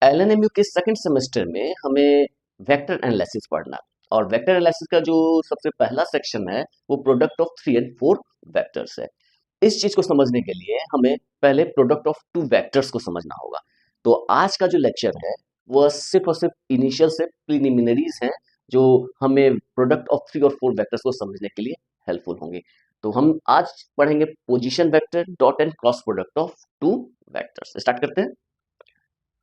LNMU के second semester में हमें वेक्टर एनालिसिस पढ़ना है। और वेक्टर एनालिसिस का जो सबसे पहला सेक्शन है वो प्रोडक्ट ऑफ 3 एंड 4 वेक्टर्स है। इस चीज को समझने के लिए हमें पहले प्रोडक्ट ऑफ 2 वेक्टर्स को समझना होगा। तो आज का जो लेक्चर है वह सिर्फ और सिर्फ इनिशियल से प्रीलिमिनरीज हैं जो हमें प्रोडक्ट ऑफ 3 और 4 वेक्टर्स को समझने के लिए हेल्पफुल होंगे। तो हम आज पढ़ेंगे position vector, dot and cross product of 2 vectors. Start करते हैं।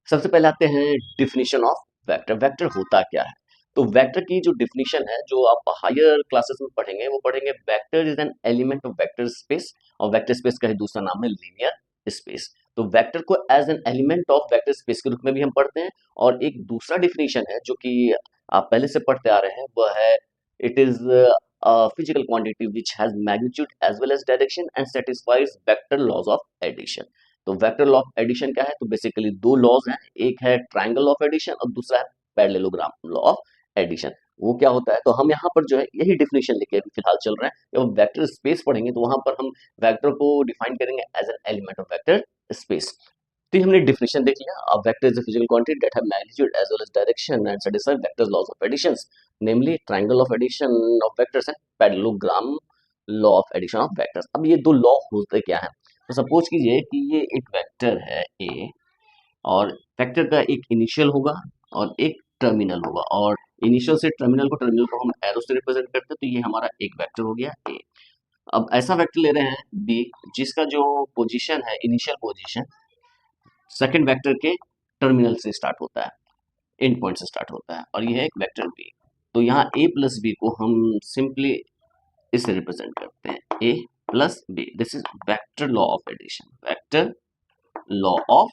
सबसे पहले आते हैं डिफिनीशन ऑफ वेक्टर। वेक्टर होता क्या है? तो वेक्टर की जो डिफिनीशन है जो आप हायर क्लासेस में पढ़ेंगे वो पढ़ेंगे vector is an element of vector space. और वेक्टर स्पेस का ही दूसरा नाम है लीनियर स्पेस। तो वेक्टर को as an element of vector space के रूप में भी हम पढ़ते हैं। और एक दूसरा डिफिनीशन है जो कि आप पहले से पढ़ते आ रहे हैं वह है it is physical quantity which has magnitude as well as direction and satisfies vector laws of addition. तो वेक्टर लॉ ऑफ एडिशन क्या है? तो बेसिकली दो लॉज हैं, एक है ट्रायंगल ऑफ एडिशन और दूसरा है पैरेललोग्राम लॉ ऑफ एडिशन। वो क्या होता है? तो हम यहाँ पर जो है यही डिफिनेशन लेके अभी फिलहाल चल रहे हैं। जब वेक्टर स्पेस पढ़ेंगे तो वहां पर हम वेक्टर को डिफाइन करेंगे as an element of vector space. तो हमने डिफिनेशन देख लिया। अब vector is a physical quantity that have magnitude as well as direction and satisfy vectors laws of additions, namely triangle of addition of vectors and parallelogram law of addition of vectors. अब ये दो law होते क्या है? तो suppose कीजिए कि ये एक वेक्टर है ए और वेक्टर का एक इनिशियल होगा और एक टर्मिनल होगा। और इनिशियल से टर्मिनल को हम एरो से रिप्रेजेंट करते हैं। तो ये हमारा एक वेक्टर हो गया ए। अब ऐसा वेक्टर ले रहे हैं बी जिसका जो पोजीशन है, इनिशियल पोजीशन सेकंड वेक्टर के टर्मिनल से स्टार्ट होता है, एंड पॉइंट से स्टार्ट होता है, और ये है एक वेक्टर बी। तो यहाँ ए प्लस बी को हम सिंपली इससे रिप्रेजेंट करते हैं, A plus B. This is vector law of addition, vector law of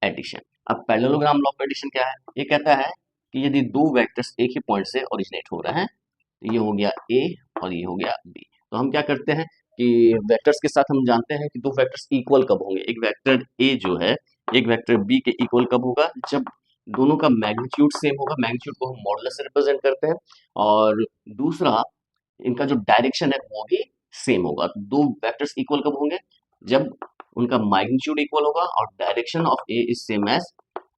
addition. अब पैरेललोग्राम लॉ ऑफ एडिशन क्या है? ये कहता है कि यदि दो वेक्टर्स एक ही पॉइंट से ओरिजिनेट हो रहे हैं, तो ये हो गया ए और ये हो गया बी, तो हम क्या करते हैं कि वेक्टर्स के साथ हम जानते हैं कि दो वेक्टर्स इक्वल कब होंगे। एक वेक्टर ए जो है एक वेक्टर बी के इक्वल कब होगा? जब दोनों का मैग्नीट्यूड सेम होगा। मैग्नीट्यूड को हम मॉडुलस से रिप्रेजेंट करते हैं। और दूसरा, इनका जो डायरेक्शन है वो भी सेम होगा। तो दो वेक्टर्स इक्वल कब होंगे? जब उनका मैग्नीट्यूड इक्वल होगा और direction of A is same as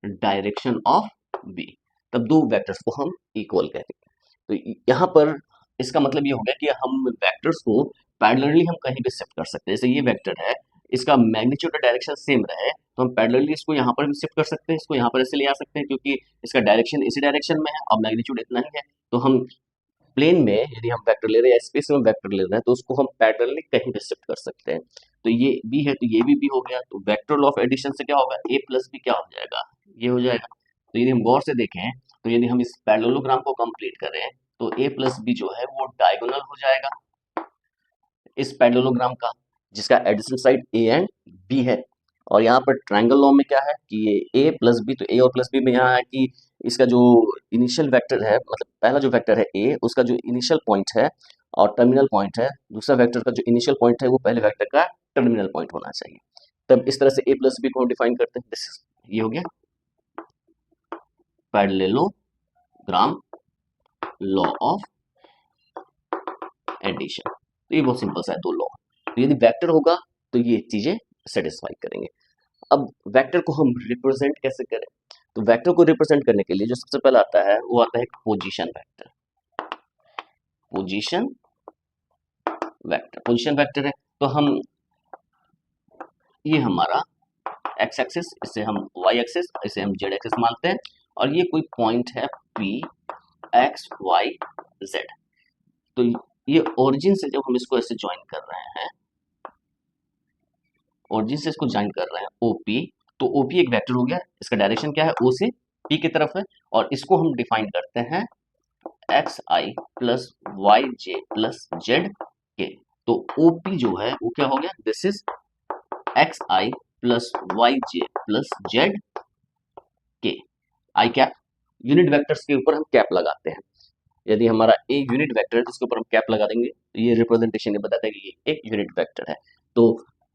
direction of B, तब दो वेक्टर्स को हम इक्वल कहेंगे। तो यहाँ पर इसका मतलब ये हो गया कि हम वेक्टर्स को पैरेलली हम कहीं भी शिफ्ट कर सकते हैं। जैसे ये वेक्टर है, इसका मैग्नीट्यूड और डायरेक्शन सेम रहे तो हम पैरेलली इसको यहाँ पर भी शिफ्ट कर सकते हैं, इसको यहाँ पर ऐसे ले आ सकते हैं क्योंकि इसका डायरेक्शन इसी डायरेक्शन में है और मैग्नीट्यूड इतना ही है। तो हम प्लेन में यदि हम वेक्टर ले रहे हैं, स्पेस में वेक्टर ले रहे हैं, तो उसको हम पैरेलली कहीं भी शिफ्ट कर सकते हैं। तो ये बी है तो ये भी हो गया। तो वेक्टर लॉ ऑफ एडिशन से क्या होगा? ए प्लस बी क्या हो जाएगा? ये हो जाएगा। तो यदि हम गौर से देखें तो यदि हम इस पैरेललोग्राम को कंप्लीट करें तो ए प्लस बी जो है वो डायगोनल हो जाएगा इस पैरेललोग्राम का, जिसका addition side A and B है। और यहाँ पर ट्रायंगल लॉ में क्या है कि ये ए प्लस बी, तो ए और प्लस बी में यहाँ है कि इसका जो इनिशियल वेक्टर है, मतलब पहला जो वेक्टर है ए, उसका जो इनिशियल पॉइंट है और टर्मिनल पॉइंट है, दूसरा वेक्टर का जो इनिशियल पॉइंट है वो पहले वेक्टर का टर्मिनल पॉइंट होना चाहिए। तब इस तरह से ए प्लस बी को हम डिफाइन करते हैं। ये हो गया पैरेललोग्राम लॉ ऑफ एडिशन। तो ये बहुत सिंपल सा है, दो लॉ। तो यदि वेक्टर होगा तो ये चीजें सेटिस्फाई करेंगे। अब वेक्टर को हम रिप्रेजेंट कैसे करें? तो वेक्टर को रिप्रेजेंट करने के लिए जो सबसे पहला आता है वो आता है position vector. Position vector, position vector है तो हम, ये हमारा एक्स एक्सिस, इसे हम वाई एक्सिस, इसे हम जेड एक्सिस मानते हैं। और ये कोई पॉइंट है पी एक्स वाई जेड। तो ये ओरिजिन से जब हम इसको ऐसे ज्वाइन कर रहे हैं, ओरिजिन से इसको ज्वाइन कर रहे हैं ओपी, तो ओपी एक वेक्टर हो गया। इसका डायरेक्शन क्या है? ओ से पी की तरफ है। और इसको हम डिफाइन करते हैं X I plus Y J plus Z K. तो ओपी जो है वो क्या हो गया? This is X I plus Y J plus Z K. I cap, unit vectors के ऊपर हम कैप लगाते हैं। यदि हमारा ए यूनिट वेक्टर है जिसके ऊपर हम कैप लगा देंगे तो ये रिप्रेजेंटेशन ये बताता है कि ये एक यूनिट वेक्टर है। तो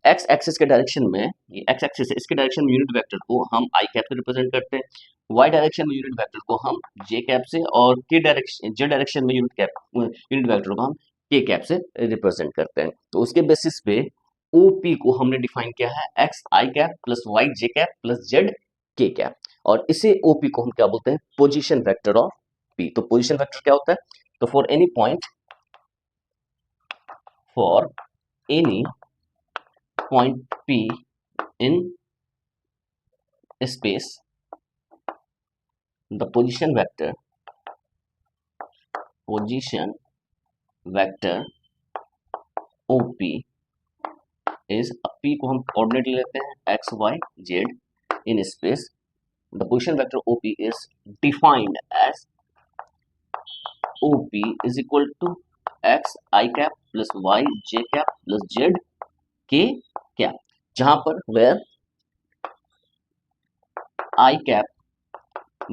एक्स एक्सिस के डायरेक्शन में, ये एक्स एक्सिस है, इसके डायरेक्शन में यूनिट वेक्टर को हम आई कैप से रिप्रेजेंट करते हैं। वाई डायरेक्शन में यूनिट वेक्टर को हम जे कैप से, और के डायरेक्शन, जे डायरेक्शन में यूनिट वेक्टर को हम के कैप से रिप्रेजेंट करते हैं। तो उसके बेसिस पे ओपी को हमने डिफाइन किया है X I cap plus Y J cap plus Z K cap, और इसे ओपी को हम क्या बोलते हैं, पोजीशन वेक्टर ऑफ पी। तो पोजीशन वेक्टर क्या होता है, तो for any point P in space the position vector OP is, P को हम कोऑर्डिनेट ले लेते हैं X Y Z in space, the position vector OP is defined as OP is equal to x I cap plus y j cap plus z k cap, जहां पर where I cap,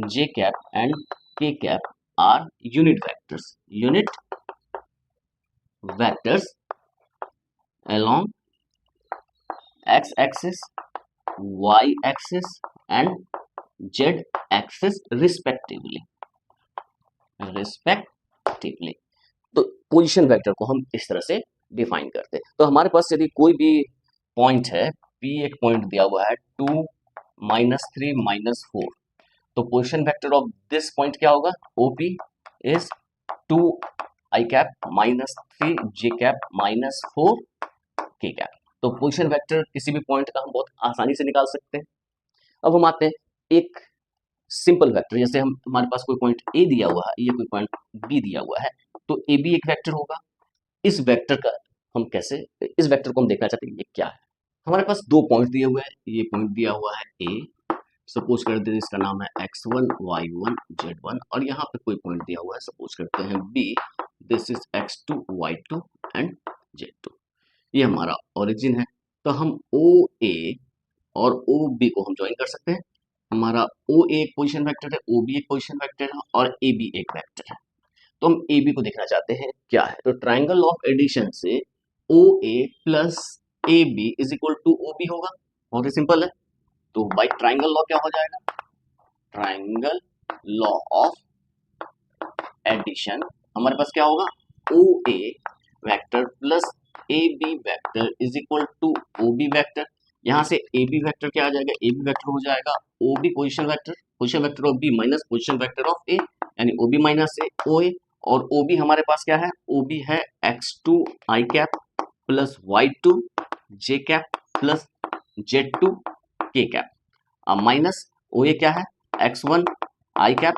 j cap and k cap are unit vectors along x axis, y axis and z axis respectively। तो position vector को हम इस तरह से define करते हैं। तो हमारे पास यदि कोई भी पॉइंट है, P एक पॉइंट दिया हुआ है 2 -3 -4, तो position vector of this point क्या होगा, OP is 2 I cap -3 J cap -4 K cap. तो पोजीशन वेक्टर किसी भी पॉइंट का हम बहुत आसानी से निकाल सकते हैं। अब हम आते हैं एक सिंपल वेक्टर, जैसे हम हमारे पास कोई पॉइंट ए दिया हुआ है, ये कोई पॉइंट बी दिया हुआ है, तो ए बी एक वेक्टर होगा। इस वेक्टर का हम कैसे, इस वेक्टर को हम देखना चाहते हैं ये क्या है। हमारे पास दो पॉइंट दिए हुए हैं, ये पॉइंट दिया हुआ है ए, सपोज करते हैं इसका नाम है x1 y1 z1, और यहाँ पे कोई पॉइंट दिया हुआ है, सपोज करते हैं B, this is x2 y2 and z2। ये हमारा ओरिजिन है। तो हम ओ ए और ओ बी को हम ज्वाइन कर सकते हैं। हमारा ओ एक पोजीशन वेक्टर है, ओ बी एक पोजीशन वेक्टर है और ए बी एक वेक्टर है। तो हम ए बी को देखना चाहते हैं क्या है। तो ट्राइंगल ऑफ एडिशन से O A plus A B is equal to O B होगा, बहुत ही सिंपल है। तो बाई ट्राइंगल लॉ क्या हो जाएगा, ट्राइंगल लॉ ऑफ एडिशन हमारे पास क्या होगा, O A vector plus A B vector is equal to O B vector. यहाँ से ए बी वेक्टर क्या आ जाएगा, ए बी वेक्टर हो जाएगा O B position vector of B minus position vector of A, यानी ओ बी माइनस ए ओ ए। और O B हमारे पास क्या है, ओ बी है x2 I cap plus y2 j cap plus z2 k cap, minus O A क्या है, x1 I cap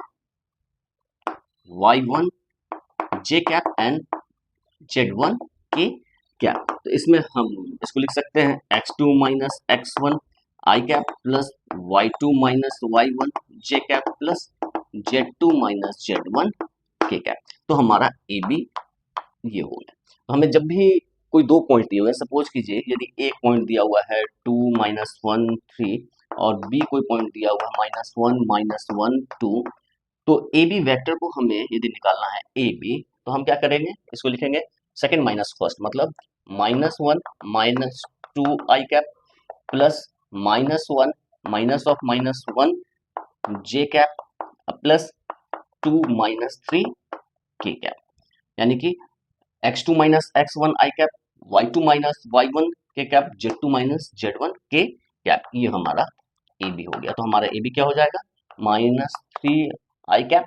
y1 j cap and z1 k cap. तो इसमें हम इसको लिख सकते हैं x2 minus x1 I cap plus y2 minus y1 j cap plus z2 minus z1 k cap. तो हमारा ए बी ये हो गया। तो हमें जब भी कोई दो पॉइंट दिए हुए हैं, सपोज कीजिए यदि एक पॉइंट दिया हुआ है 2 -1 3 और बी कोई पॉइंट दिया हुआ है -1 -1 2, तो ए बी वेक्टर को हमें यदि निकालना है ए बी, तो हम क्या करेंगे, इसको लिखेंगे सेकंड माइनस फर्स्ट, मतलब -1 -2 I cap plus -1 minus of -1 J cap plus 2 -3 के कैप, यानी कि x2 minus x1 I cap, y2 minus y1 के कैप, z2 माइनस z1 के कैप। ये हमारा ए बी हो गया। तो हमारा ए बी क्या हो जाएगा, -3 आई कैप,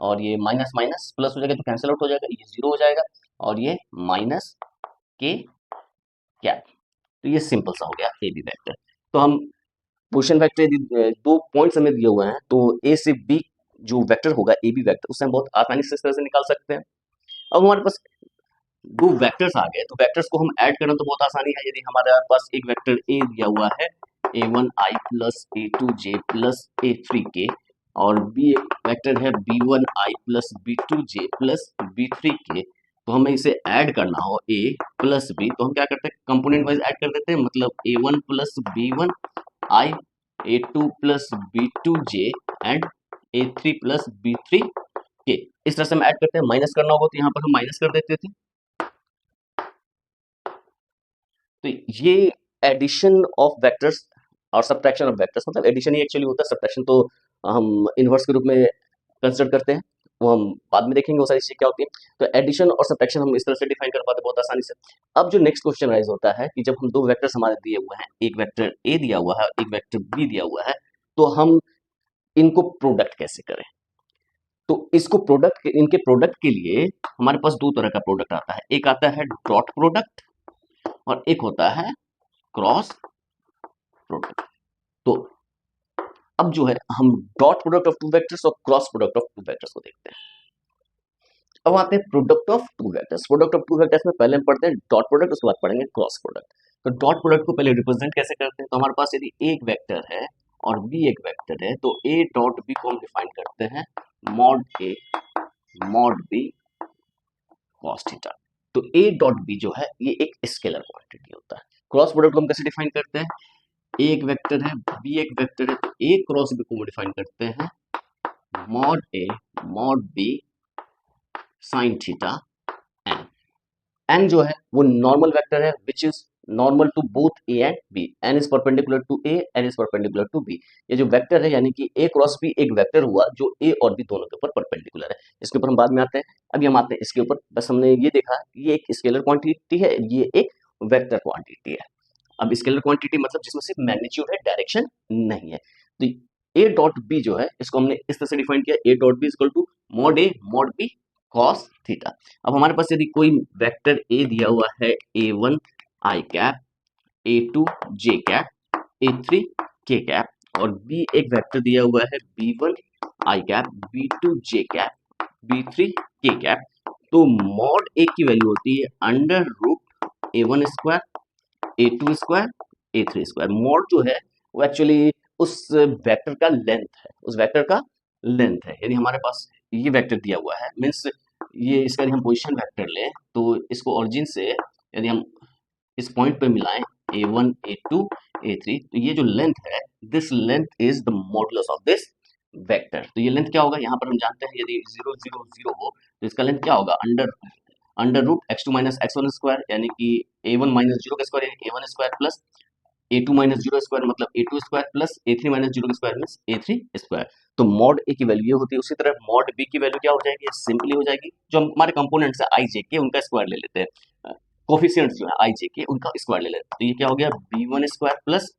और ये माइनस माइनस प्लस हो जाएगा तो कैंसिल आउट हो जाएगा, ये 0 हो जाएगा, और ये माइनस के कैप। तो ये सिंपल सा हो गया ए बी वेक्टर। तो हम पोजीशन वेक्टर यदि दो पॉइंट्स हमें दिए हुए हैं, तो ए से बी जो वेक्टर होगा ए बी वेक्टर, उससे हम बहुत आसानी से इस तरह से निकाल सकते हैं। अब हमारे पास दो वेक्टर्स आ गए, तो वेक्टर्स को हम ऐड करना तो बहुत आसानी है। यदि हमारे पास एक वेक्टर ए दिया हुआ है a1i plus a2j plus a3k, और बी एक वेक्टर है b1i plus b2j plus b3k, तो हमें इसे ऐड करना हो a प्लस b, तो हम क्या करते हैं, कंपोनेंट वाइज ऐड कर देते हैं, मतलब a1 plus b1i, a2 plus b2j and a3 plus b3k। इस तरह से हम ऐड करते हैं। माइनस करना होगा तो यहाँ पर हम माइनस कर देते थे। तो ये एडिशन ऑफ वेक्टर्स और सब्ट्रैक्शन ऑफ वेक्टर्स, मतलब एडिशन ही एक्चुअली होता है, सब्ट्रैक्शन तो हम इनवर्स के रूप में कंसिडर करते हैं। वो हम बाद में देखेंगे वो सारी चीजें क्या होती हैं। तो एडिशन और सब्ट्रैक्शन हम इस तरह से डिफाइन कर पाते हैं बहुत आसानी से। अब जो नेक्स्ट क्वेश्चन राइज होता है कि जब हम दो वेक्टर्स हमारे दिए हुए हैं, एक वेक्टर ए दिया हुआ है, एक वेक्टर बी दिया हुआ है, तो हम इनको प्रोडक्ट कैसे करें। तो इसको प्रोडक्ट, इनके प्रोडक्ट के लिए हमारे पास दो तरह का प्रोडक्ट आता है, एक आता है डॉट प्रोडक्ट और एक होता है क्रॉस प्रोडक्ट। तो अब जो है हम dot product of two vectors और cross product of two vectors को देखते हैं। अब आते हैं product of two vectors. Product of two vectors में पहले हम पढ़ते हैं डॉट प्रोडक्ट, उसके बाद पढ़ेंगे क्रॉस प्रोडक्ट। तो डॉट प्रोडक्ट को पहले रिप्रेजेंट कैसे करते हैं, तो हमारे पास यदि एक वेक्टर है और बी एक वेक्टर है, तो ए डॉट बी को हम डिफाइन करते हैं mod A mod B cos theta. तो ए डॉट बी जो है ये एक स्केलर क्वांटिटी होता है। क्रॉस प्रोडक्ट को हम कैसे डिफाइन करते हैं, एक वेक्टर है बी एक वेक्टर है, तो ए क्रॉस बी को डिफाइन करते हैं mod A mod B sine theta N. N जो है वो नॉर्मल वेक्टर है which is normal to both A and B. N is perpendicular to A, N is perpendicular to B. ये जो vector है यानी कि ए क्रॉस बी एक वेक्टर हुआ जो ए और बी दोनों के ऊपर परपेंडिकुलर है। इसके ऊपर हम बाद में आते हैं, अभी हम आते हैं इसके ऊपर। बस हमने ये देखा ये एक स्केलर क्वांटिटी है, ये एक वेक्टर क्वांटिटी है। अब स्केलर क्वांटिटी मतलब जिसमें सिर्फ मैग्नीट्यूड है, डायरेक्शन नहीं है। तो ए डॉट बी जो है इसको हमने इस तरह से डिफाइन किया, A dot B equal to mod A mod B cos theta. अब हमारे पास यदि कोई वेक्टर ए दिया हुआ है a1 आई कैप, a2 जे कैप, a3 के कैप, और b एक वेक्टर दिया हुआ है b1 आई कैप, b2 जे कैप, b3 के कैप, तो मॉड ए की वैल्यू होती है under root a1 square, a2 square, a3 square. Mod जो है वो एक्चुअली उस वेक्टर का लेंथ है, उस वेक्टर का लेंथ है। यदि हमारे पास ये वेक्टर दिया हुआ है, मीन्स ये इसका यदि हम पोजीशन वेक्टर लें तो इसको ओरिजिन से यदि हम इस पॉइंट पे मिलाएं a1 a2 a3, तो ये जो लेंथ है this length is the modulus of this vector. तो ये लेंथ क्या होगा, यहाँ पर हम जानते हैं यदि 0 0 0 हो तो इसका लेंथ क्या होगा, under root x2 minus x1 square, यानी कि a1 माइनस जीरो का स्क्वायर यानी a1 square, plus a2 minus zero square मतलब a2 square, plus a3 minus zero square means a3 square. तो मॉड ए की वैल्यू ये होती है। उसी तरह मॉड बी की वैल्यू क्या हो जाएगी, सिंपली हो जाएगी जो हमारे कंपोनेंट्स है आई जे के उनका स्क्वायर ले लेते हैं, कोफिशिएंट्स जो है आई जे के उनका स्क्वायर ले लेते हैं। तो ये क्या हो गया b1 square plus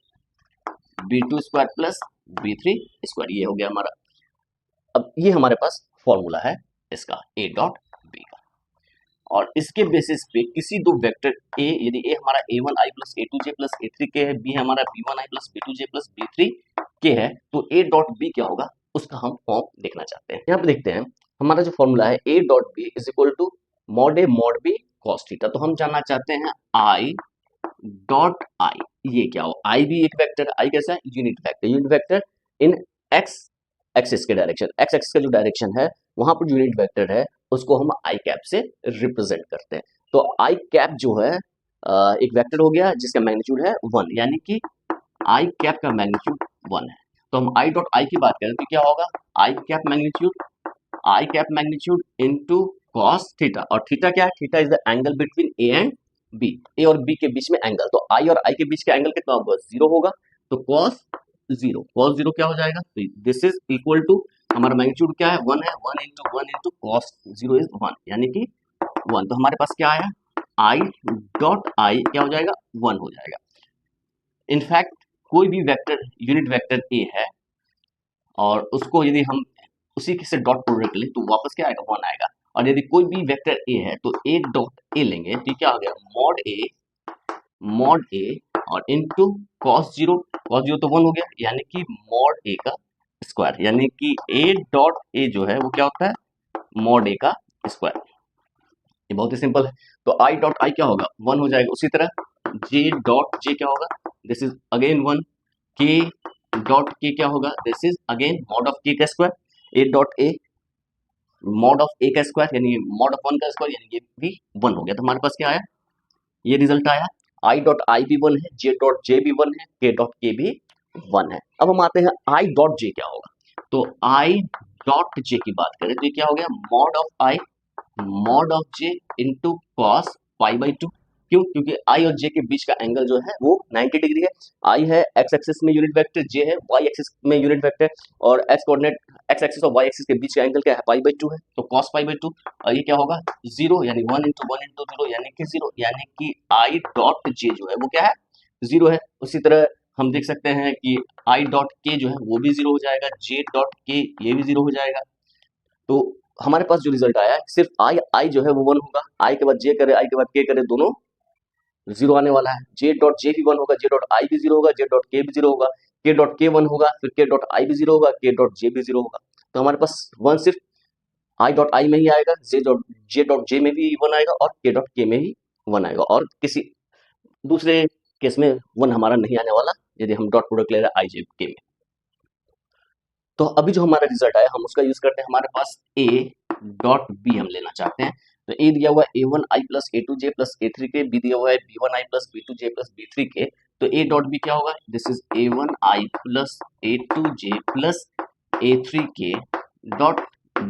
b2 square plus b3 square, ये हो गया हमारा। अब ये हमारे पास फॉर्मूला है इसका ए डॉट बी का, और इसके बेसिस पे किसी दो वेक्टर ए, यदि ए हमारा a1 आई प्लस a2 जे प्लस a3 के है, बी हमारा b1 आई प्लस b2 जे प्लस b3 के है, तो ए डॉट बी क्या होगा उसका हम फॉर्म देखना चाहते हैं। यहाँ पे देखते हैं हमारा जो फॉर्मूला है A dot B is equal to mod A mod B cos theta. तो हम जानना चाहते हैं आई डॉट आई, ये क्या हो, आई भी एक वेक्टर, आई कैसा है यूनिट वेक्टर, यूनिट वेक्टर इन एक्स एक्सिस के डायरेक्शन, एक्स एक्सिस का जो डायरेक्शन है वहां पर यूनिट वेक्टर है उसको हम आई कैप से रिप्रेजेंट करते हैं। तो आई कैप जो है एक वेक्टर हो गया जिसका मैग्नीट्यूड है 1, यानी कि आई कैप का मैग्नीट्यूड 1 है। तो हम आई डॉट आई की बात करें तो क्या होगा, I cap magnitude into cos theta, और थीटा क्या है, theta is the angle between A and B, A और बी के बीच में एंगल। तो आई और आई के बीच का एंगल कितना होगा, 0 होगा। तो कॉस जीरो क्या हो जाएगा, तो दिस इज इक्वल टू हमारा मैग्नीट्यूड क्या है 1 है, 1 इंटू कॉस जीरो इज 1 यानी कि 1। तो हमारे पास क्या आया, आई डॉट आई क्या हो जाएगा 1 हो जाएगा। इनफैक्ट कोई भी वेक्टर यूनिट वेक्टर ए है और उसको यदि हम उसी से डॉट प्रोडक्ट लें तो वापस क्या आएगा 1 आएगा। और यदि कोई भी वेक्टर ए है तो ए डॉट ए लेंगे तो क्या हो गया मॉड ए और इनटू कॉस जीरो तो 1 हो गया, यानी कि मॉड ए का स्क्वायर, यानी कि ए डॉट ए जो है वो क्या होता है मॉड ए का स्क्वायर। ये बहुत ही सिंपल है। तो आई डॉट आई क्या होगा 1 हो जाएगा। उसी तरह जे डॉट जे क्या होगा, दिस इज अगेन 1। के डॉट के क्या होगा, this is again mod of K का square. A dot A mod of A का स्क्वायर यानी मॉड ऑफ 1 का स्क्वायर, यानी ये भी 1 हो गया। तो हमारे पास क्या आया, ये रिजल्ट आया, आई डॉट आई भी 1 है, जे डॉट जे भी 1 है, के डॉट के भी 1 है। अब हम आते हैं आई डॉट जे क्या होगा, तो आई डॉट जे की बात करें तो ये क्या हो गया mod of J into cos pi by 2। क्यों? क्योंकि आई और जे के बीच का एंगल जो है वो 90 डिग्री है। आई है एक्स एक्सिस में यूनिट वेक्टर, जे है वाई एक्सिस में यूनिट वेक्टर, और एक्स कोऑर्डिनेट एक्स एक्सिस और वाई एक्सिस के बीच का एंगल क्या है? पाई/2 है। तो cos पाई/2, और ये क्या होगा? 0, यानी 1 × 1 × 0 यानी कि 0, यानी कि आई डॉट जे जो है वो क्या है? 0 है। उसी तरह हम देख सकते हैं कि आई डॉट के जो है वो भी 0 हो जाएगा, जे डॉट के ये भी 0 हो जाएगा। तो हमारे पास जो रिजल्ट आया है, सिर्फ आई जो है वो 1 होगा, आई के बाद जे करे, आई के बाद के करे, दोनों 0 आने वाला है। जे डॉट जे भी 1 होगा, जे डॉट आई भी 0 होगा, जे डॉट के भी 0 होगा, के डॉट के 1 होगा, फिर के डॉट आई भी 0 होगा, के डॉट जे भी 0 होगा। तो हमारे पास 1 सिर्फ आई डॉट आई में ही आएगा, जे डॉट जे में भी 1 आएगा, और के डॉट के में ही 1 आएगा, और किसी दूसरे केस में 1 हमारा नहीं आने वाला, यदि हम डॉट प्रोडक्ट ले रहे हैं आई जे के में। तो अभी जो हमारा रिजल्ट आया हम उसका यूज करते हैं। हमारे पास ए डॉट बी हम लेना चाहते हैं। तो ए दिया हुआ है a1i plus a2j plus a3k, B दिया हुआ है b1i plus b2j plus b3k। तो ए डॉट बी क्या होगा? This is a1i plus a2j plus a3k dot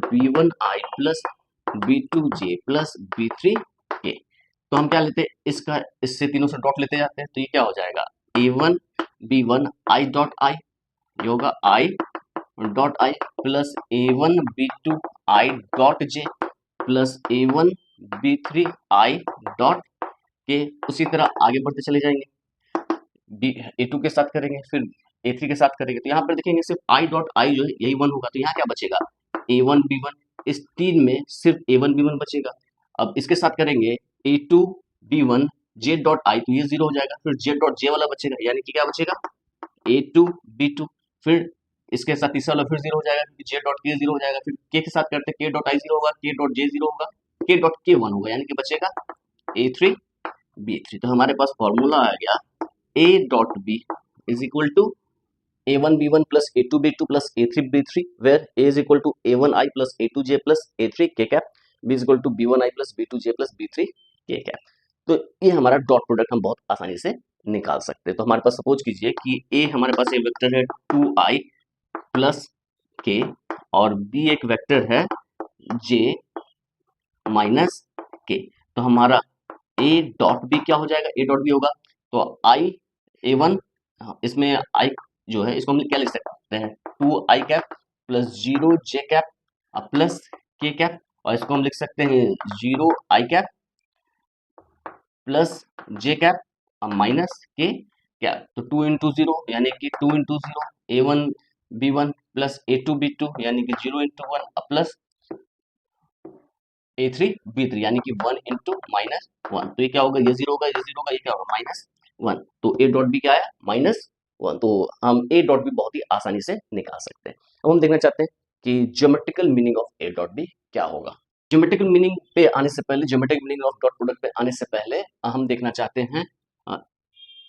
b1i plus b2j plus b3k। तो हम क्या लेते हैं? इसका इससे तीनों से डॉट लेते जाते हैं, तो ये क्या हो जाएगा? a1 b1 i dot i, ये होगा i dot I plus a1 b2 i dot j plus a1 b3 i dot के। उसी तरह आगे बढ़ते चले जाएंगे, a2 के साथ करेंगे, फिर a3 के साथ करेंगे। तो यहाँ पर देखेंगे सिर्फ i डॉट i जो है यही 1 होगा, तो यहाँ क्या बचेगा? a1 b1, इस तीन में सिर्फ a1 b1 बचेगा। अब इसके साथ करेंगे a2 b1 j dot i, तो ये 0 हो जाएगा। फिर j डॉट j वाला बचेगा, यानी कि क्या बचेगा? a2 b2। फिर इसके साथ तीसरा वाला फिर 0 हो जाएगा, क्योंकि जे डॉट के 0 हो जाएगा। फिर के साथ करते के डॉट आई 0 होगा, के डॉट जे 0 होगा, के डॉट के 1 होगा, यानी कि बचेगा a3 b3। तो हमारे पास फॉर्मूला आ गया a dot b is equal to a1 b1 plus a2 b2 plus a3 b3, where a is equal to a1i plus a2j plus a3 k cap, b is equal to b1i plus b2j plus b3 k cap. तो ये हमारा dot product हम बहुत आसानी से निकाल सकते हैं। तो हमारे पास सपोज कीजिए कि a हमारे पास एक वेक्टर है 2i प्लस के, और b एक वेक्टर है j माइनस के। तो हमारा a डॉट बी क्या हो जाएगा? a डॉट बी होगा तो i a1, इसमें i जो है इसको हम क्या लिख सकते हैं? 2i cap plus 0j cap plus k cap, और इसको हम लिख सकते हैं 0i cap plus j cap minus k cap. तो 2 इंटू 0 यानी कि 2 into 0 a1 b1 plus a2 b2 यानी कि 0 इंटू 1 प्लस a3 b3 यानी कि 1 इंटू माइनस 1। तो ये क्या होगा? ये 0 होगा, ये 0 होगा, ये क्या होगा? -1। तो a डॉट बी क्या आया? -1। तो हम a डॉट बी बहुत ही आसानी से निकाल सकते हैं। अब हम देखना चाहते हैं कि geometrical meaning of a dot B क्या होगा। ज्योमेट्रिकल मीनिंग पे आने से पहले, geometrical meaning of dot product पे आने से पहले हम देखना चाहते हैं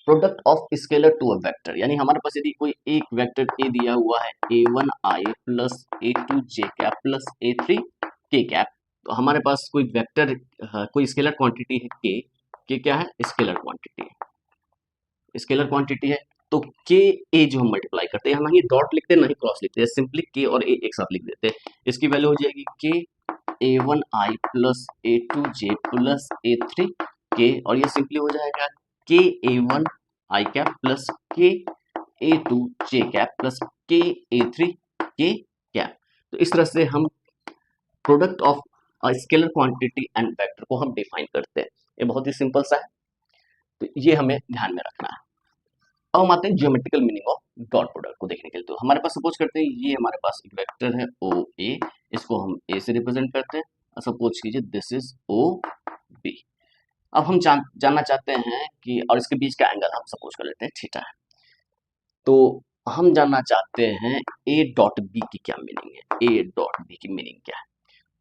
product of scalar to a vector. यानी हमारे पास यदि कोई एक वेक्टर a दिया हुआ है a1i plus a2j cap plus a3 k cap, तो हमारे पास कोई वेक्टर कोई स्केलर क्वांटिटी है k क्या है? स्केलर क्वांटिटी है, स्केलर क्वांटिटी है। तो k a जो हम मल्टीप्लाई करते हैं, ना ही डॉट लिखते हैं ना ही क्रॉस लिखते हैं, सिंपली k और a एक साथ लिख देते हैं। इसकी वैल्यू हो जाएगी k a1i plus a2j plus a3 k, और ये सिंपली हो जाएगा k a1i cap plus k a2j cap plus k a3 k cap. तो इस तरह से हम product of scalar quantity and vector को हम डिफाइन करते हैं। ये बहुत ही सिंपल सा है, तो ये हमें ध्यान में रखना है। अब हम आते हैं geometrical meaning of dot product को देखने के लिए। तो हमारे पास सपोज करते हैं ये हमारे पास एक वेक्टर है ओ ए, इसको हम ए से रिप्रेजेंट करते हैं। सपोज कीजिए दिस इज ओ बी। अब हम जानना चाहते हैं कि, और इसके बीच का एंगल हम सपोज कर लेते हैं थीटा है। तो हम जानना चाहते हैं ए डॉट बी की क्या मीनिंग है, ए डॉट बी की मीनिंग क्या है।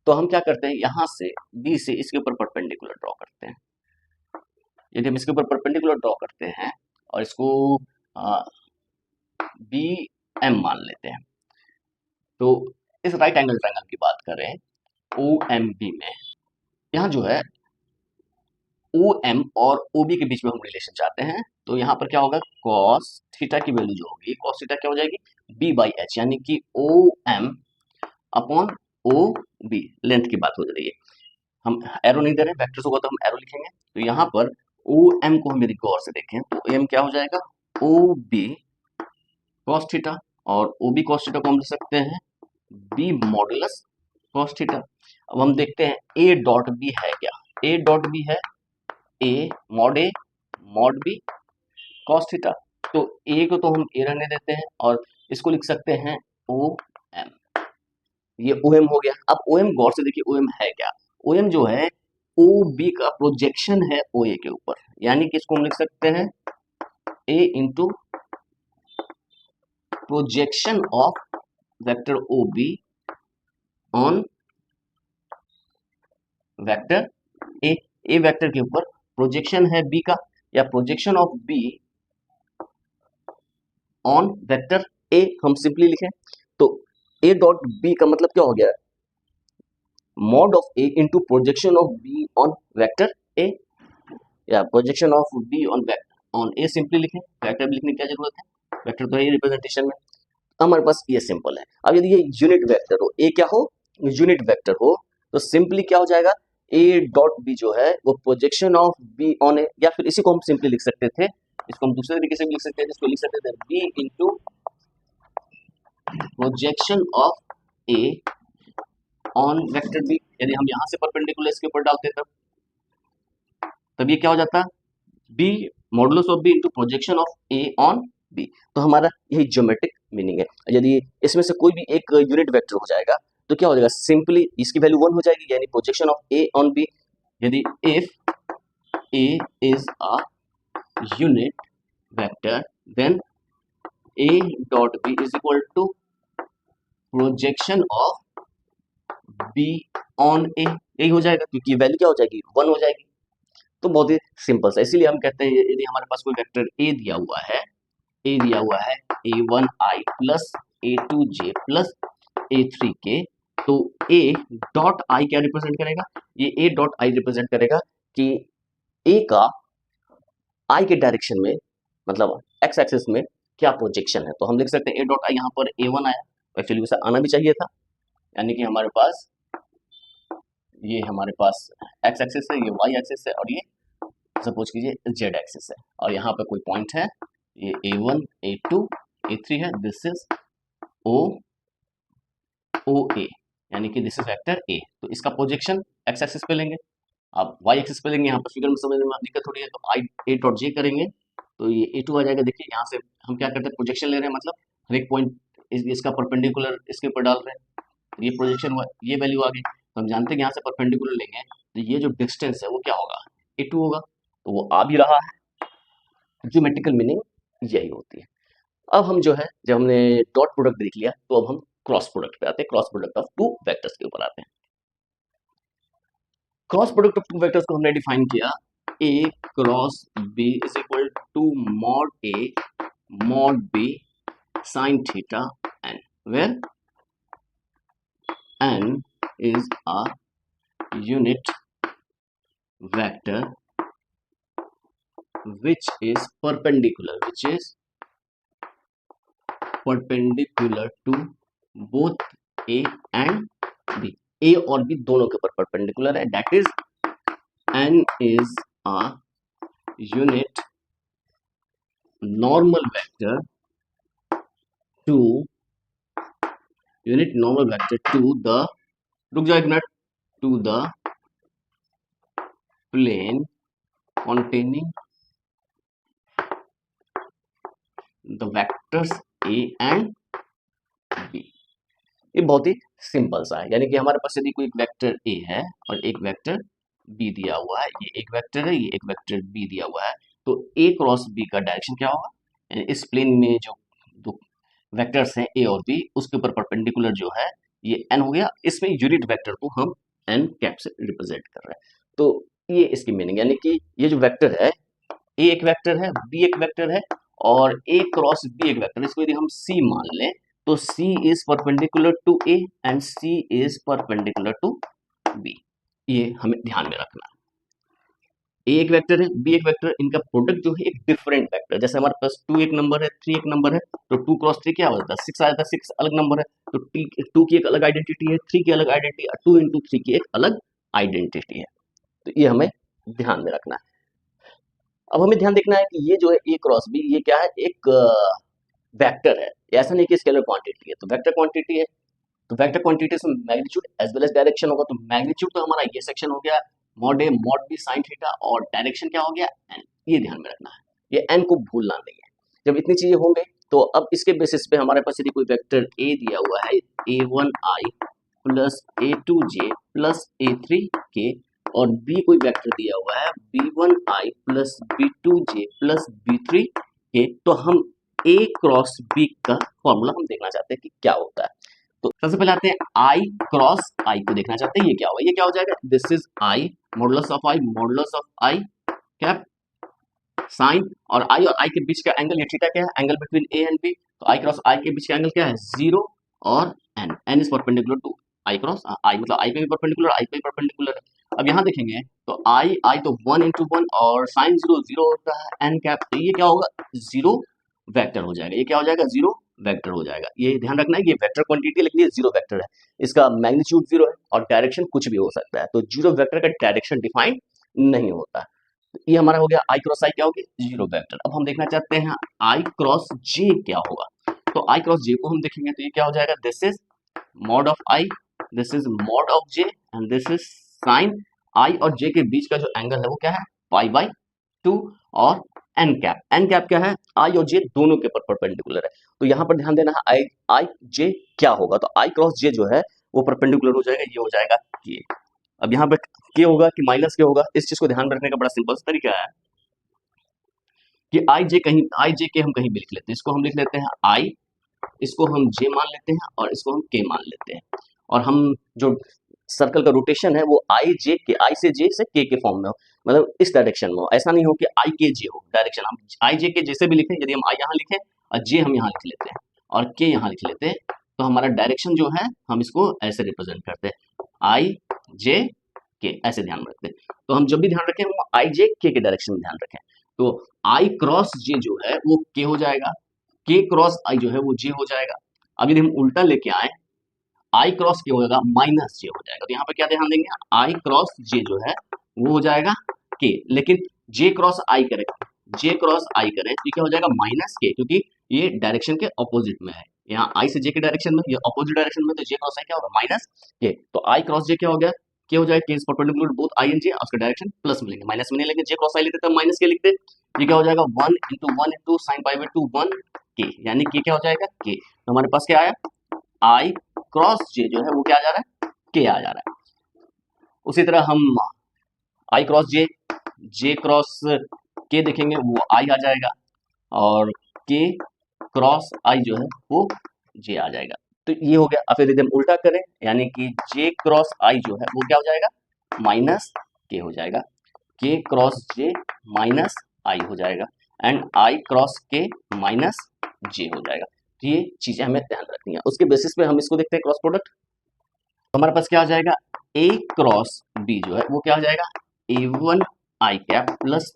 तो हम क्या करते हैं, यहाँ से बी से इसके ऊपर परपेंडिकुलर ड्रॉ करते हैं। यदि हम इसके ऊपर परपेंडिकुलर ड्रॉ करते हैं और इसको बी एम मान लेते हैं, तो इस राइट एंगल ट्रायंगल की बात करें ओ एम बी में, यहाँ जो है ओ एम और ओ बी के बीच में हम रिलेशन चाहते हैं। तो यहाँ पर क्या होगा? कॉस थीटा की वैल्यू जो होगी, कॉस थीटा क्या हो जाएगी? बी बाई एच, यानी कि O M upon O B. Length की बात हो रही है, हम एरो नहीं दे रहे, वेक्टर्स होगा तो हम एरो लिखेंगे। तो यहाँ पर ओ एम को हम यदि गौर से देखें तो एम क्या हो जाएगा, ओ बी कॉस थीटा, और ओ बी कॉस थीटा को हम लिख सकते हैं बी मॉडुलस कॉस थीटा। अब हम देखते हैं ए डॉट बी है क्या, ए डॉट बी है ए मॉड बी कॉस थीटा। तो ए को तो हम ए रहने देते हैं और इसको लिख सकते हैं ओ एम, ये ओ एम हो गया। अब ओ एम गौर से देखिए ओ एम है क्या, ओ एम जो है ओ बी का प्रोजेक्शन है ओ ए के ऊपर, यानी कि इसको हम लिख सकते हैं A into projection of vector O B on vector A, A vector के ऊपर प्रोजेक्शन है बी का, या projection of B on vector A हम सिंपली लिखें तो ए डॉट बी का मतलब क्या हो गया, mod of A into projection of B on vector A, या projection of B on A simply लिखें, वेक्टर भी लिखने की क्या जरूरत है, वेक्टर तो है रिप्रेजेंटेशन में, हमारे पास ये सिंपल है। अब यदि ये यूनिट वेक्टर हो, ए क्या हो, यूनिट वेक्टर हो, तो सिंपली क्या हो जाएगा, ए डॉट बी जो है वो प्रोजेक्शन ऑफ बी ऑन ए, या फिर इसी को हम सिंपली लिख सकते थे, इसको हम दूसरे तरीके से भी लिख सकते हैं, जिसको लिख सकते थे B into projection of A on vector B. यदि हम यहां से परपेंडिकुलर इसके ऊपर डालते तब ये क्या हो जाता, B modulus of B into projection of A on B. तो हमारा यही ज्योमेट्रिक मीनिंग है। यदि इसमें से कोई भी एक यूनिट वेक्टर हो जाएगा तो क्या हो जाएगा, सिंपली इसकी वैल्यू 1 हो जाएगी, यानी projection of A on B. यदि if A is a unit vector then A dot B is equal to projection of B on A, यही हो जाएगा, क्योंकि वैल्यू क्या हो जाएगी, 1 हो जाएगी। तो बहुत ही सिंपल सा, इसीलिए हम कहते हैं यदि हमारे पास कोई वेक्टर ए दिया हुआ है, ए दिया हुआ है a1i plus a2j plus a3k, तो a डॉट आई क्या रिप्रेजेंट करेगा, ये a डॉट आई रिप्रेजेंट करेगा कि a का i के डायरेक्शन में, मतलब x एक्सिस में क्या प्रोजेक्शन है। तो हम लिख सकते हैं a डॉट आई, यहाँ पर a1 आया, एक्चुअली वैसे आना भी चाहिए था, यानी कि हमारे पास ये हमारे पास x एक्सिस है, ये y एक्सिस है, और ये सपोज कीजिए z एक्सिस है, और यहाँ पे कोई पॉइंट है, ये a1 a2 a3 है, दिस इज ओ ए, यानी कि दिस इज वेक्टर ए। तो इसका प्रोजेक्शन x एक्सिस पे लेंगे, आप y एक्सिस पे लेंगे, यहाँ पर फिगर में समझने में दिक्कत थोड़ी है, तो आई ए डॉट जे करेंगे तो ये a2 आ जाएगा। देखिए यहाँ से हम क्या करते हैं, प्रोजेक्शन ले रहे हैं, मतलब हर एक पॉइंट इसका परपेंडिकुलर इसके ऊपर डाल रहे हैं, तो ये प्रोजेक्शन हुआ, ये वैल्यू आ गई। तो हम जानते हैं कि यहाँ से परपेंडिकुलर लेंगे तो ये जो डिस्टेंस है वो क्या होगा, a2 होगा, तो वो आ भी रहा है। ज्योमेट्रिकल मीनिंग यही होती है। अब हम जो है, जब हमने डॉट प्रोडक्ट देख लिया तो अब हम क्रॉस प्रोडक्ट पे आते हैं, cross product of two vectors के ऊपर आते हैं। Cross product of two vectors को हमने डिफाइन किया, A cross B is equal to mod B sine theta N, where N is a unit vector which is perpendicular to both a and b, a और b दोनों के ऊपर perpendicular है, that is n is a unit normal vector to the, रुक जाओ एक minute, to the plane containing the vectors a and b। ये बहुत ही सिंपल सा है, यानी कि हमारे पास यदि कोई एक वेक्टर a है और एक वेक्टर b दिया हुआ है, ये एक वेक्टर है, ये एक वेक्टर b दिया हुआ है, तो a क्रॉस b का डायरेक्शन क्या होगा, यानी इस प्लेन में जो दो वेक्टर्स हैं a और b, उसके ऊपर परपेंडिकुलर जो है ये n हो गया, इसमें यूनिट वेक्टर को हम n कैप से रिप्रेजेंट कर रहे हैं। तो ये इसकी मीनिंग, यानी कि ये जो वेक्टर है, a एक वेक्टर है, b एक वेक्टर है, और a क्रॉस b एक वेक्टर है, इसको यदि हम c मान लें तो c is perpendicular to a and c is perpendicular to b। ये हमें ध्यान में रखना है, a एक वेक्टर है, b एक वेक्टर, इनका प्रोडक्ट जो है एक डिफरेंट वेक्टर, जैसे हमारे पास 2 एक नंबर है, 3 एक नंबर है, तो 2 क्रॉस 3 क्या हो जाता है, 6 आ जाता है, 6 अलग नंबर है, तो 2 की एक अलग आइडेंटिटी है, 3 की अलग आइडेंटिटी है, 2 इंटू 3 की एक अलग आइडेंटिटी है। तो ये हमें ध्यान में रखना है। अब हमें ध्यान देखना है कि ये जो है ए क्रॉस बी, ये क्या है, एक वेक्टर है, ऐसा नहीं कि स्केलर क्वांटिटी है। तो वेक्टर क्वांटिटी है, तो वेक्टर क्वांटिटी में magnitude as well as direction होगा। तो मैग्नीट्यूड तो हमारा ये सेक्शन हो गया, mod A mod B sine theta, और डायरेक्शन क्या हो गया, एन। ये ध्यान में रखना है, ये एन को भूलना नहीं है। जब इतनी चीजें होंगे तो अब इसके बेसिस पे हमारे पास यदि कोई वेक्टर ए दिया हुआ है, a1i plus a2j plus a3k, और बी कोई वेक्टर दिया हुआ है b1i plus b2j plus b3k, तो हम a क्रॉस b का फॉर्मूला हम देखना चाहते हैं कि क्या होता है। तो सबसे पहले आते हैं आई क्रॉस आई को देखना चाहते हैं, ये क्या होगा, ये क्या हो जाएगा, this is I modulus of I cap sine, और आई के बीच का एंगल, ये थीटा क्या है, angle between A and B. तो आई क्रॉस आई के बीच का एंगल क्या है, 0 और N, N is perpendicular to I cross I, मतलब आई पे भी परपेंडिकुलर, आई पे भी परपेंडिकुलर है। अब यहाँ देखेंगे तो आई आई तो 1 into 1, और साइन 0 0 होता है, एन कैप, तो ये क्या होगा, 0 वेक्टर हो जाएगा। ये क्या हो जाएगा, 0 वेक्टर हो जाएगा। ये ध्यान रखना है, ये वेक्टर क्वांटिटी है लेकिन ये 0 वेक्टर है, इसका मैग्नीट्यूड 0 है और डायरेक्शन कुछ भी हो सकता है। तो 0 वेक्टर का डायरेक्शन डिफाइन नहीं होता। ये हमारा हो गया आई क्रॉस आई क्या होगी, 0 वेक्टर। अब हम देखना चाहते हैं आई क्रॉस जे क्या होगा। तो आई क्रॉस जे को हम देखेंगे तो ये क्या हो जाएगा, this is mod of I, this is mod of J, and this is sine I और जे के बीच का जो एंगल है वो क्या है, पाई बाई 2, और एन कैप क्या है, आई और जे दोनों के परपेंडिकुलर है। तो यहाँ पर ध्यान देना है, आई आई जे क्या होगा, तो आई क्रॉस जे जो है वो परपेंडिकुलर हो जाएगा, ये हो जाएगा के। अब यहाँ पे के होगा कि माइनस के होगा, इस चीज को ध्यान रखने का बड़ा सिंपल तरीका है कि आई जे के हम कहीं भी लिख लेते हैं। इसको हम लिख लेते हैं आई, इसको हम जे मान लेते हैं, और इसको हम के मान लेते हैं, और हम जो सर्कल का रोटेशन है वो आई जे के, आई से जे से के फॉर्म में हो, मतलब इस डायरेक्शन में हो। ऐसा नहीं हो कि आई के जे हो, डायरेक्शन हम आई जे के जैसे भी लिखें, यदि हम आई यहाँ लिखें और जे हम यहाँ लिख लेते हैं और के यहाँ लिख लेते हैं, तो हमारा डायरेक्शन जो है हम इसको ऐसे रिप्रेजेंट करते हैं, आई जे के, ऐसे ध्यान में रखते हैं। तो हम जब भी ध्यान रखें वो आई जे के डायरेक्शन में ध्यान रखें। तो आई क्रॉस जे जो है वो के हो जाएगा, के क्रॉस आई जो है वो जे हो जाएगा। अब यदि हम उल्टा लेके आए, आई क्रॉस के हो जाएगा माइनस जे हो जाएगा। तो यहाँ पे क्या ध्यान देंगे, आई क्रॉस जे जो है वो हो जाएगा के, लेकिन जे क्रॉस आई करें, जे क्रॉस आई करें तो क्या हो जाएगा, माइनस के, क्योंकि ये डायरेक्शन के ऑपोजिट में है। यहाँ आई से जे के डायरेक्शन में, ये ऑपोजिट डायरेक्शन में, तो जे क्रॉस आई क्या होगा, माइनस के। तो आई क्रॉस जे क्या हो गया, के हो जाएगा, K is perpendicular both I and J, उसका डायरेक्शन प्लस में लेंगे, माइनस में नहीं लेंगे। जे क्रॉस आई लेते तो माइनस के लिखते, ये क्या हो जाएगा, 1 into साइन पाई बाई 2 1 के, यानी के क्या हो जाएगा, के। तो हमारे पास क्या आया, आई क्रॉस जे जो है वो क्या आ जा रहा है, के आ जा रहा है। उसी तरह हम आई क्रॉस जे, जे क्रॉस के देखेंगे वो आई आ जाएगा, और के क्रॉस आई जो है वो जे आ जाएगा। तो ये हो गया। अब फिर यदि हम उल्टा करें, यानी कि जे क्रॉस आई जो है वो क्या हो जाएगा, माइनस के हो जाएगा, के क्रॉस जे माइनस आई हो जाएगा, एंड आई क्रॉस के माइनस जे हो जाएगा। तो ये चीजें हमें ध्यान रखनी है। उसके बेसिस पे हम इसको देखते हैं क्रॉस प्रोडक्ट। तो हमारे पास क्या आ जाएगा, ए क्रॉस बी जो है वो क्या आ जाएगा, a1 आई कैप प्लस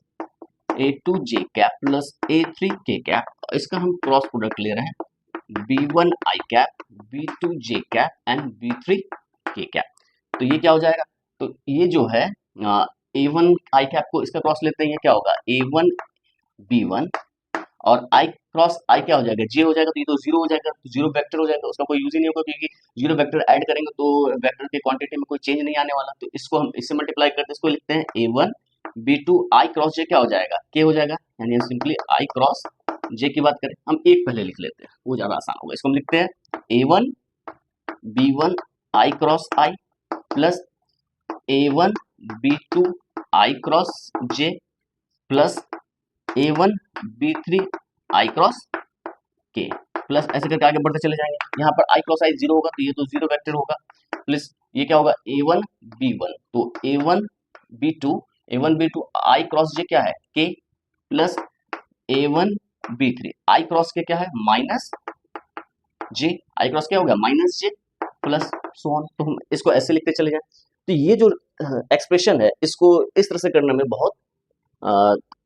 a2 जे कैप प्लस a3 के कैप। इसका हम क्रॉस प्रोडक्ट ले रहे हैं, b1 I cap, b2 J cap and b3 के कैप। तो ये क्या हो जाएगा, तो ये जो है a1 आई कैप को इसका क्रॉस लेते हैं, ये क्या होगा, a1 b1, और आई क्रॉस आई क्या हो जाएगा, जे हो जाएगा, तो ये तो जीरो हो जाएगा, तो जीरो वेक्टर हो जाएगा, उसका कोई यूज ही नहीं होगा, क्योंकि जीरो वेक्टर ऐड करेंगे तो वेक्टर की क्वांटिटी में कोई चेंज नहीं आने वाला। तो इसको हम इससे मल्टीप्लाई करते हैं, इसको लिखते हैं a1 b2 आई क्रॉस जे क्या हो जाएगा, के हो जाएगा, यानी सिंपली आई क्रॉस जे की बात करें, हम एक पहले लिख लेते हैं, वो ज्यादा आसान होगा। इसको हम लिखते हैं a1 b1 आई क्रॉस आई प्लस a1 b2 आई क्रॉस जे प्लस a1 b3 आई क्रॉस के, प्लस ऐसे करके आगे बढ़ते चले जाएंगे। यहाँ पर आई क्रॉस आई जीरो होगा, तो ये तो जीरो वेक्टर होगा, प्लस ये क्या होगा, a1 b1, तो a1 b2 आई क्रॉस जे क्या है, के, प्लस a1 b3 आई क्रॉस के क्या है, माइनस जे, आई क्रॉस क्या होगा, minus J, plus so on. तो हम इसको ऐसे लिखते चले जाए। तो ये जो एक्सप्रेशन है इसको इस तरह से करने में बहुत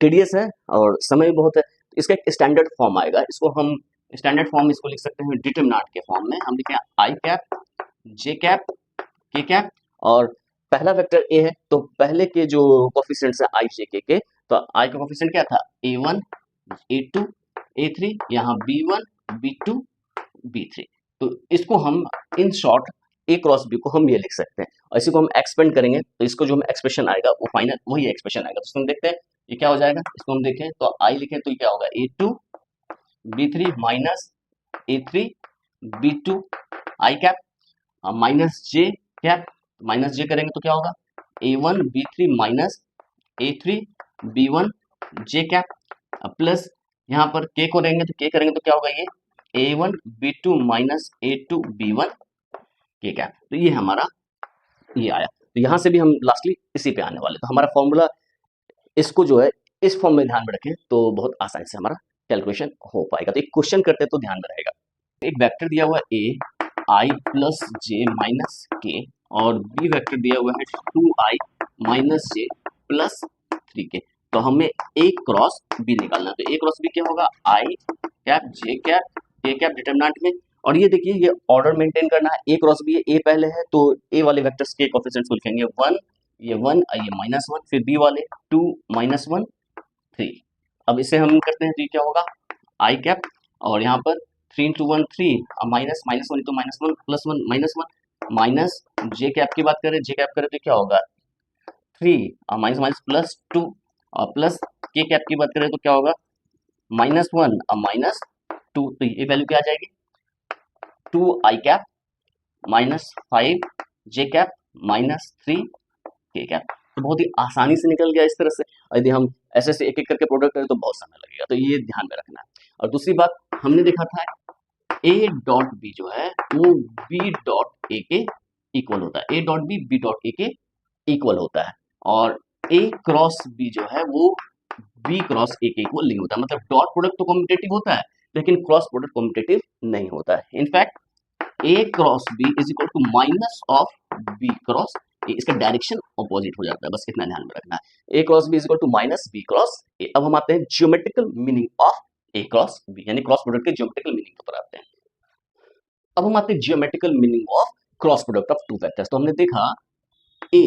टीडियस है और समय भी बहुत है। इसका एक स्टैंडर्ड फॉर्म आएगा, इसको हम स्टैंडर्ड फॉर्म इसको लिख सकते हैं डिटरमिनेंट के फॉर्म में। हम लिखें आई कैप जे कैप के कैप, और पहला वेक्टर ए है तो पहले के जो कोफिशिएंट्स है आई जे के तो आई का कोफिशिएंट क्या था, A1 A2 A3, यहाँ B1 B2 B3। तो इसको हम in short A cross B को हम ये लिख सकते हैं, और इसी को हम एक्सपेंड करेंगे तो इसको जो हम एक्सप्रेशन आएगा वो फाइनल वही एक्सप्रेशन आएगा। तो इसको हम देखते हैं ये क्या हो जाएगा, इसको हम देखें तो आई लिखें तो ये क्या होगा, A2 B3 minus A3 B2 I cap minus J cap, minus J करेंगे तो क्या होगा, A1 B3 minus A3 B1 J cap plus यहाँ पर K को रहेंगे तो K करेंगे तो क्या होगा, ये A1 B2 minus A2 B1 K cap. तो ये हमारा ये आया। तो यहाँ से भी हम लास्टली इसी पे आने वाले। तो हमारा फॉर्मूला इसको जो है इस फॉर्म में ध्यान में रखें तो बहुत आसानी से हमारा कैलकुलेशन हो पाएगा। तो एक क्वेश्चन करते हैं तो ध्यान में रहेगा, एक वेक्टर दिया हुआ है A I plus J minus K और B वेक्टर दिया हुआ है 2I minus J plus 3K। तो हमें A क्रॉस B निकालना है। तो A क्रॉस B क्या होगा, I cap J cap K cap determinant में, और ये देखिए ये ऑर्डर मेंटेन करना है। A क्रॉस B है, A पहले है तो A वाले वेक्टर्स के कोएफिशिएंट्स को लिखेंगे 1, ये 1 ये -1, फिर B वाले 2 -1 3। अब इसे हम करते हैं तो ये क्या होगा, I कैप और यहाँ पर 3 into 1 3 minus -1 into -1 plus 1 -1 minus J cap की बात करें, J कैप करें तो क्या होगा 3 माइनस माइनस प्लस 2 और प्लस K कैप की बात करें तो क्या होगा -1 माइनस 2। तो ये वैल्यू क्या आ जाएगी 2I cap minus 5 J cap minus 3 K cap. तो बहुत ही आसानी से निकल गया इस तरह से। यदि हम ऐसे से एक एक करके प्रोडक्ट करें तो बहुत समय लगेगा, तो ये ध्यान में रखना है। और दूसरी बात हमने देखा था A डॉट B जो है वो B डॉट A के इक्वल होता है, A dot B B dot A के इक्वल होता है, और A क्रॉस B जो है वो B क्रॉस A के इक्वल नहीं होता। मतलब डॉट प्रोडक्ट तो कॉम्पिटेटिव होता है लेकिन क्रॉस प्रोडक्ट कॉम्पिटेटिव नहीं होता है। In fact A cross B is equal to minus of B cross A, इसका डायरेक्शन ऑपोजिट हो जाता है, बस इतना ध्यान में रखना है। A cross B is equal to minus B cross A। अब हम आते हैं geometrical meaning of A cross B, यानी क्रॉस प्रोडक्ट के ज्योमेट्रिकल मीनिंग पर आते हैं। अब हम आते हैं geometrical meaning of cross product of two vectors. तो हमने देखा A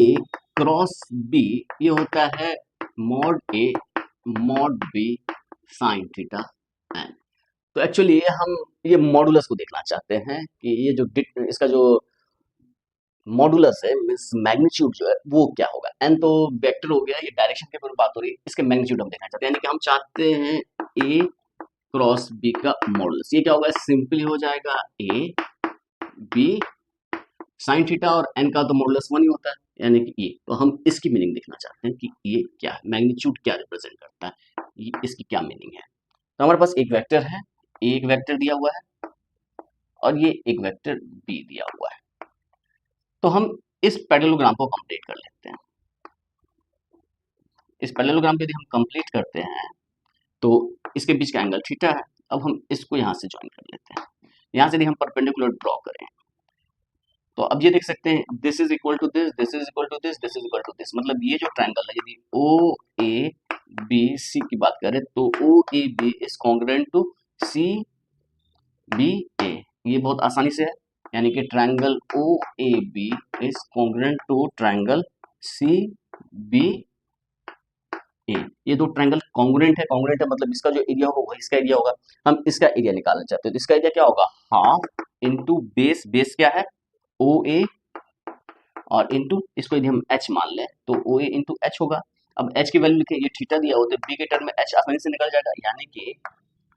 क्रॉस B ये होता है mod A mod B sine theta N. तो एक्चुअली हम ये मॉडुलस को देखना चाहते हैं कि ये जो इसका जो मॉडुलस है मींस मैग्नीट्यूड जो है वो क्या होगा। एन तो वेक्टर हो गया, ये डायरेक्शन के ऊपर बात हो रही है, इसके मैग्नीट्यूड हम देखना चाहते हैं, यानी कि हम चाहते हैं ए क्रॉस बी का मॉडुलस। ये क्या होगा, सिंपली हो जाएगा ए बी साइन थीटा, और एन का तो मॉडुलस 1 ही होता है, यानी कि ये। तो हम इसकी मीनिंग देखना चाहते हैं कि ये क्या है, मैग्नीट्यूड क्या रिप्रेजेंट करता है, ये इसकी क्या मीनिंग है। तो हमारे पास एक वेक्टर है, एक वेक्टर दिया हुआ है और ये एक वेक्टर बी दिया हुआ है। तो हम इस पैरेललोग्राम को कंप्लीट कर लेते हैं। इस पैरेललोग्राम को यदि हम कंप्लीट करते हैं तो इसके बीच का एंगल थीटा है। अब हम इसको यहाँ से ज्वाइन कर लेते हैं। यहाँ से यदि हम परपेंडिकुलर ड्रॉ करें तो अब ये देख सकते हैं this is equal to this, this is equal to this, this is equal to this. मतलब ये जो ट्रायंगल है, यदि ओ ए बी सी की बात करें तो O A B is congruent to C B A. ये बहुत आसानी से है, यानी कि triangle O A B is congruent to triangle C B A. ये दो ट्रायंगल कॉन्ग्रुएंट है। कॉन्ग्रुएंट है मतलब इसका जो एरिया होगा वही इसका एरिया होगा। हम इसका एरिया निकालना चाहते हैं तो इसका एरिया क्या होगा, हाफ इंटू बेस, बेस क्या है ओ ए, और इंटू इसको यदि हम एच मान लें तो ओ ए इंटू एच होगा। अब एच की वैल्यू लिखे, ये थीटा दिया हो तो बी के टर्म में एच आसानी से निकल जाएगा, यानी कि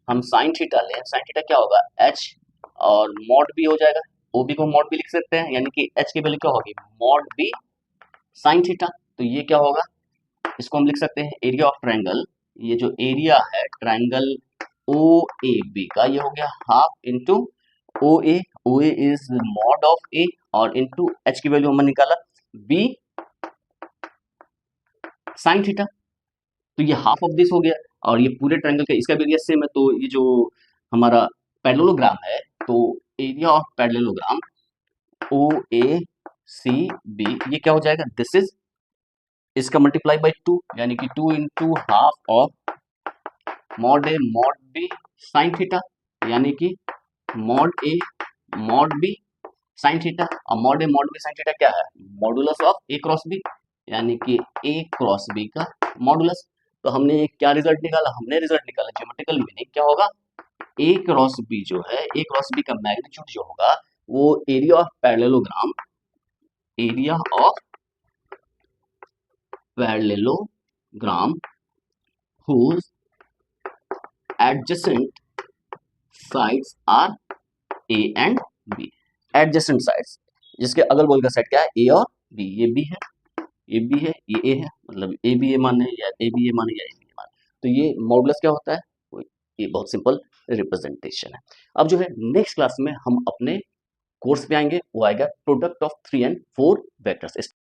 हम साइन थीटा लें, साइन थीटा क्या होगा एच और मॉड बी हो जाएगा। ओ बी को मॉड बी लिख सकते हैं, यानी कि एच की वैल्यू क्या होगी मॉड बी साइन थीटा। तो ये क्या होगा, इसको हम लिख सकते हैं एरिया ऑफ ट्रायंगल। ये जो एरिया है ट्रायंगल ओ ए बी का ये हो गया half into O A is mod of A, और इंटू एच की वैल्यू हमने निकाला बी साइन थीटा। तो ये हाफ ऑफ दिस हो गया, और ये पूरे ट्रायंगल का इसका भी एरिया सेम है। तो ये जो हमारा पैरेललोग्राम है तो area of parallelogram O A C B ये क्या हो जाएगा, दिस इज इसका मल्टीप्लाई बाय 2, यानी कि 2 into half of mod A mod B sine theta, यानी कि mod A mod B sine theta. और mod A mod B sine theta क्या है, modulus of A cross B, यानी कि ए क्रॉस बी का मॉडुलस। तो हमने क्या रिजल्ट निकाला, हमने रिजल्ट निकाला ज्योमेट्रिकल मीनिंग क्या होगा, ए क्रॉस बी जो है, ए क्रॉस बी का मैग्नीट्यूड जो होगा वो area of parallelogram, area of parallelogram whose adjacent sides are A and B, adjacent sides जिसके अगल बगल का साइड क्या है, ए और बी, ये बी है, ये बी है, ये ए है, मतलब ए बी ए माने या ए बी ए माने या ए बी ए माने, तो ये मॉडुलस क्या होता है, ये बहुत सिंपल रिप्रेजेंटेशन है। अब जो है नेक्स्ट क्लास में हम अपने कोर्स पे आएंगे, वो आएगा प्रोडक्ट ऑफ 3 and 4 वेक्टर्स।